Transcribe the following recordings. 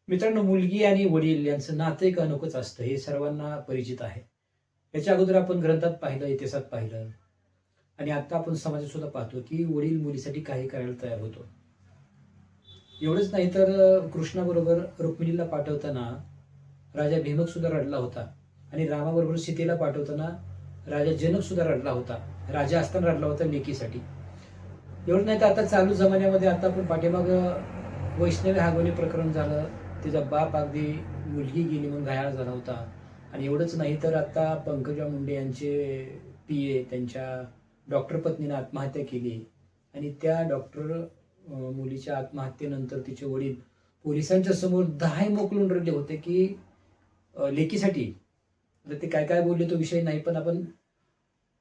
मित्रांनो, मुलगी आणि वडील यांचं नातं एक अनोखंच असतं, हे सर्वांना परिचित आहे. याच्या अगोदर आपण ग्रंथात पाहिलं, इतिहासात पाहिलं आणि आता आपण समाजात सुद्धा पाहतो, की वडील मुलीसाठी काही करायला तयार होतो. एवढंच नाही तर कृष्णाबरोबर रुक्मिणीला पाठवताना राजा भीमक सुद्धा रडला होता आणि रामाबरोबर सीतेला पाठवताना राजा जनक सुद्धा रडला होता. राजा असताना रडला होता लेकीसाठी. एवढं नाही तर आता चालू जमान्यामध्ये आता आपण पाठीमागं वैष्णवी हागवणे प्रकरण झालं. तिचा बाप अगदी मुलगी गेली म्हणून घायाळ झाला होता. आणि एवढंच नाही तर आता पंकजा मुंडे यांचे पीए त्यांच्या डॉक्टर पत्नीने आत्महत्या केली आणि त्या डॉक्टर मुलीच्या आत्महत्येनंतर तिचे वडील पोलिसांच्या समोर दहाय मोकलून रडले होते की लेकीसाठी. तर ते काय काय बोलले तो विषय नाही, पण आपण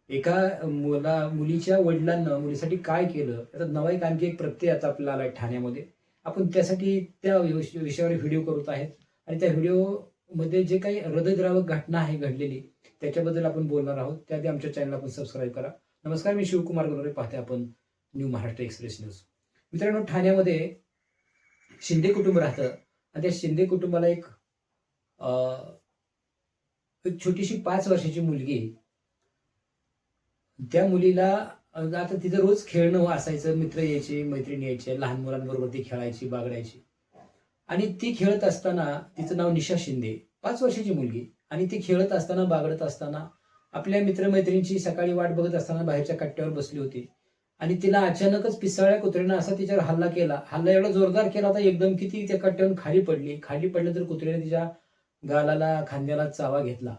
एका मुलीच्या वडिलांना मुलीसाठी काय केलं याचा नवा एक आणखी एक प्रत्यय आता आपल्याला आलाय ठाण्यामध्ये. आपण त्यासाठी त्या विषयावर व्हिडिओ करत आहेत आणि त्या व्हिडिओमध्ये जे काही हृदयद्रावक घटना आहे घडलेली त्याच्याबद्दल आपण बोलणार आहोत. त्याआधी आमच्या चॅनलला आपण सबस्क्राईब करा. नमस्कार, मी शिवकुमार गोरे, पाहते आपण न्यू महाराष्ट्र एक्सप्रेस न्यूज. मित्रांनो, ठाण्यामध्ये शिंदे कुटुंब राहतं आणि त्या शिंदे कुटुंबाला एक छोटीशी 5 वर्षाची मुलगी. त्या मुलीला आता तिचं रोज खेळणं असायचं, मित्र यायचे, मैत्रिणी यायचे, लहान मुलांबरोबर ती खेळायची, बागडायची. आणि ती खेळत असताना, तिचं नाव निशा शिंदे, 5 वर्षाची मुलगी, आणि ती खेळत असताना, बागडत असताना आपल्या मित्रमैत्रिणींची सकाळी वाट बघत असताना बाहेरच्या कट्ट्यावर बसली होती आणि तिला अचानकच पिसाळ्या कुत्र्यानं असा तिच्यावर हल्ला केला. हल्ला एवढा जोरदार केला होता एकदम की ती त्या कट्ट्यावरून खाली पडली. खाली पडल्यानंतर कुत्र्याने तिच्या गालाला, खांद्याला चावा घेतला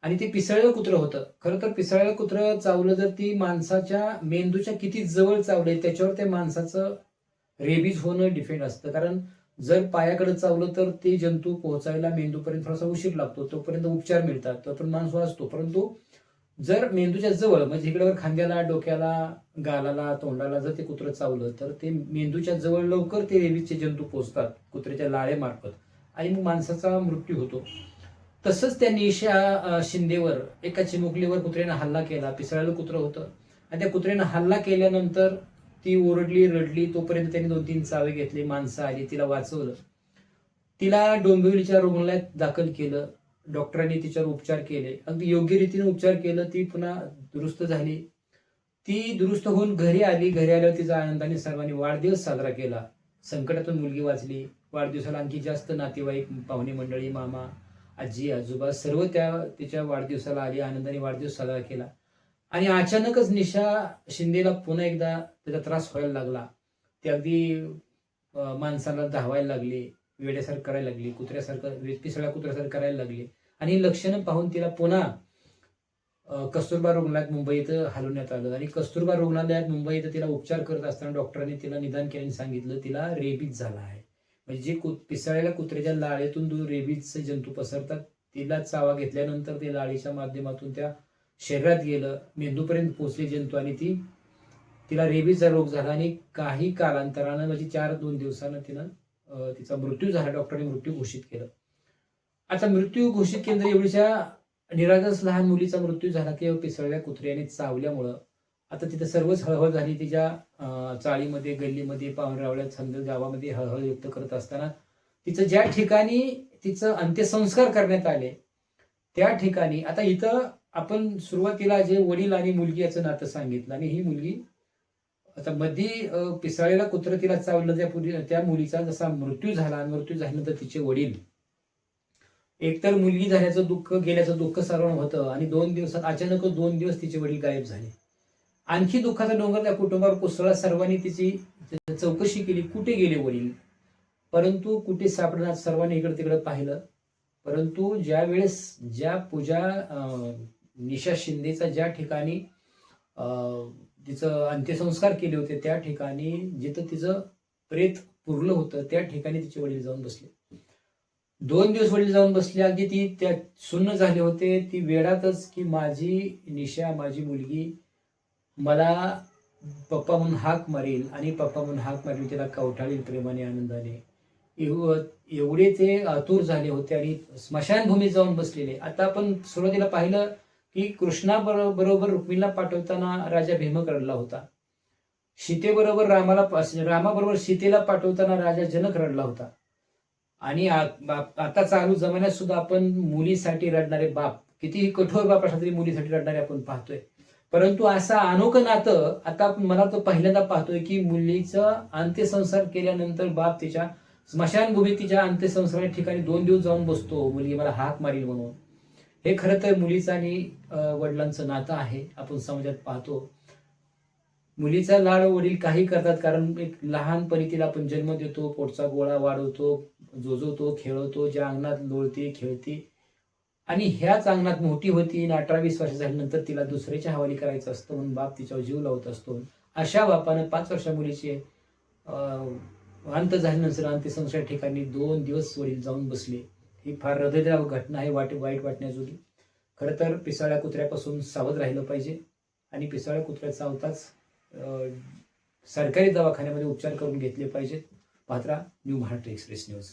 आणि ते पिसाळलेलं कुत्रं होतं. खरं तर पिसाळलेलं कुत्रं चावलं जर ती माणसाच्या मेंदूच्या किती जवळ चावले त्याच्यावर त्या माणसाचं रेबीज होणं डिपेंड असतं. कारण जर पायाकडे चावलं तर ते जंतू पोहोचायला मेंदूपर्यंत थोडासा उशीर लागतो, तोपर्यंत उपचार मिळतात, तोपर्यंत माणूस वाचतो. परंतु जर मेंदूच्या जवळ म्हणजे इकडे खांद्याला, डोक्याला, गालाला, तोंडाला जर ते कुत्रं चावलं तर ते मेंदूच्या जवळ लवकर ते रेबीजचे जंतू पोहोचतात कुत्र्याच्या लाळेमार्फत आणि मग माणसाचा मृत्यू होतो. तसंच त्या निशा शिंदेवर एका चिमुकलीवर कुत्र्यानं हल्ला केला. पिसाळलेलं कुत्रं होतं आणि त्या कुत्र्यानं हल्ला केल्यानंतर ती ओरडली, रडली. तोपर्यंत त्यांनी 2-3 चावे घेतले. माणसं आली, तिला वाचवलं. तिला डोंबिवलीच्या रुग्णालयात दाखल केलं. डॉक्टरांनी तिच्यावर उपचार केले, अगदी योग्य रीतीने उपचार केलं. ती पुन्हा दुरुस्त झाली. ती दुरुस्त होऊन घरी आली. घरी आल्यावर तिचा आनंदाने सर्वांनी वाढदिवस साजरा केला. संकटातून मुलगी वाचली. वाढदिवसाला आणखी जास्त नातेवाईक, पाहुणे मंडळी, मामा, आजी, आजोबा सर्व तिच्या वाढदिवसाला आली. आनंदाने वाढदिवस साजरा केला. आणि अचानकच निशा शिंदेला पुन्हा एकदा त्याचा त्रास व्हायला लागला. ती अगदी माणसाला धावायला लागली, वेड्यासारखं करायला लागली, कुत्र्यासारखं, पिसाळ्या कुत्र्यासारखं करायला लागली. आणि ही लक्षणं पाहून तिला पुन्हा कस्तुरबा रुग्णालयात मुंबई इथं हलवण्यात आलं. आणि कस्तुरबा रुग्णालयात मुंबई इथं तिला उपचार करत असताना डॉक्टरांनी तिला निदान केल्याने सांगितलं तिला रेबीज झाला आहे. म्हणजे जे पिसाळलेल्या कुत्र्याच्या लाळेतून रेबीजचे जंतू पसरतात, तिला चावा घेतल्यानंतर ते लाळेच्या माध्यमातून त्या शरीरात गेलं, मेंदूपर्यंत पोहोचले जंतू आणि तिला रेबीजचा रोग झाला. आणि काही कालांतरानं म्हणजे 4-2 दिवसानं तिचा मृत्यू झाला. डॉक्टरांनी मृत्यू घोषित केलं. आता मृत्यू घोषित केलं, एवढीच्या निरागस लहान मुलीचा मृत्यू झाला की पिसळल्या कुत्र्याने चावल्यामुळं आता तिथं सर्वच हळहळ झाली. तिच्या चाळीमध्ये, गल्लीमध्ये, पाहुणरावळ्यात, समजा गावामध्ये हळहळ व्यक्त करत असताना तिचं ज्या ठिकाणी तिचं अंत्यसंस्कार करण्यात आले त्या ठिकाणी आता इथं आपण सुरुवातीला जे वडील आणि मुलगी याचं नातं सांगितलं आणि ही मुलगी आता मध्ये पिसाळलेला कुत्र तिला चावलं. त्या मुलीचा जसा मृत्यू झाला, मृत्यू झाल्यानंतर तिचे वडील, एकतर मुलगी झाल्याचं दुःख, गेल्याचं दुःख सर्वांना होतं आणि 2 दिवसात अचानकच 2 दिवस तिचे वडील गायब झाले. आणखी दुःखाचा डोंगर त्या कुटुंबावर कोसळला. सर्वांनी तिची चौकशी केली, कुठे गेले वडील, परंतु कुठे सापडणार. सर्वांनी इकडे तिकडे पाहिलं, परंतु ज्या वेळेस ज्या पूजा निशा शिंदेचा ज्या ठिकाणी तिचं अंत्यसंस्कार केले होते त्या ठिकाणी जिथं तिचं प्रेत पुरलं होतं त्या ठिकाणी तिचे वडील जाऊन बसले. 2 दिवस वडील जाऊन बसले. अगदी ती त्या सुन्न झाले होते. ती वेडातच की माझी निशा, माझी मुलगी मला पप्पा म्हणून हाक मारेल आणि पप्पा म्हणून हाक मारेल, तिला कवटाळील प्रेमाने, आनंदाने. एवढे ते आतुर झाले होते आणि स्मशानभूमीत जाऊन बसलेले. आता आपण सुरुवातीला पाहिलं की कृष्णाबरोबर रुक्मिणीला पाठवताना राजा भीमक रडला होता. रामाबरोबर सीतेला पाठवताना राजा जनक रडला होता. आणि आता चालू जमान्यात सुद्धा आपण मुलीसाठी रडणारे बाप, कितीही कठोर बाप असला तरी मुलीसाठी रडणारे आपण पाहतोय. परंतु असा अनोखं नातं आता मला तो पहिल्यांदा पाहतोय की मुलीचा अंत्यसंस्कार केल्यानंतर बाप तिच्या स्मशानभूमीत तिच्या अंत्यसंस्काराच्या ठिकाणी 2 दिवस जाऊन बसतो, मुलगी मला हाक मारील म्हणून. हे खरं तर मुलीचं आणि वडिलांचं नातं आहे, आपण समाजात पाहतो. मुलीचा लाड वडील काही करतात, कारण एक लहानपणी तिला आपण जन्म देतो, पोटचा गोळा वाढवतो, जोजवतो, खेळवतो, ज्या अंगणात लोळते खेळते आणि ह्याच अंगणात मोठी होती आणि 18-20 वर्ष झाल्यानंतर तिला दुसऱ्याच्या हवाली करायचं असतं म्हणून बाप तिच्यावर जीव लावत असतो. अशा बापानं 5 वर्षा मुलीचे अंत झाल्यानंतर अंत्यसंस्कार ठिकाणी 2 दिवस वडील जाऊन बसले. ही फार हृदयद्रावक घटना आहे, वाईट वाटण्याजोगी. खरं तर पिसाळ्या कुत्र्यापासून सावध राहिलं पाहिजे आणि पिसाळ्या कुत्र्या चावताच सरकारी दवाखान्यामध्ये उपचार करून घेतले पाहिजेत. Patra, new Maharashtra express news.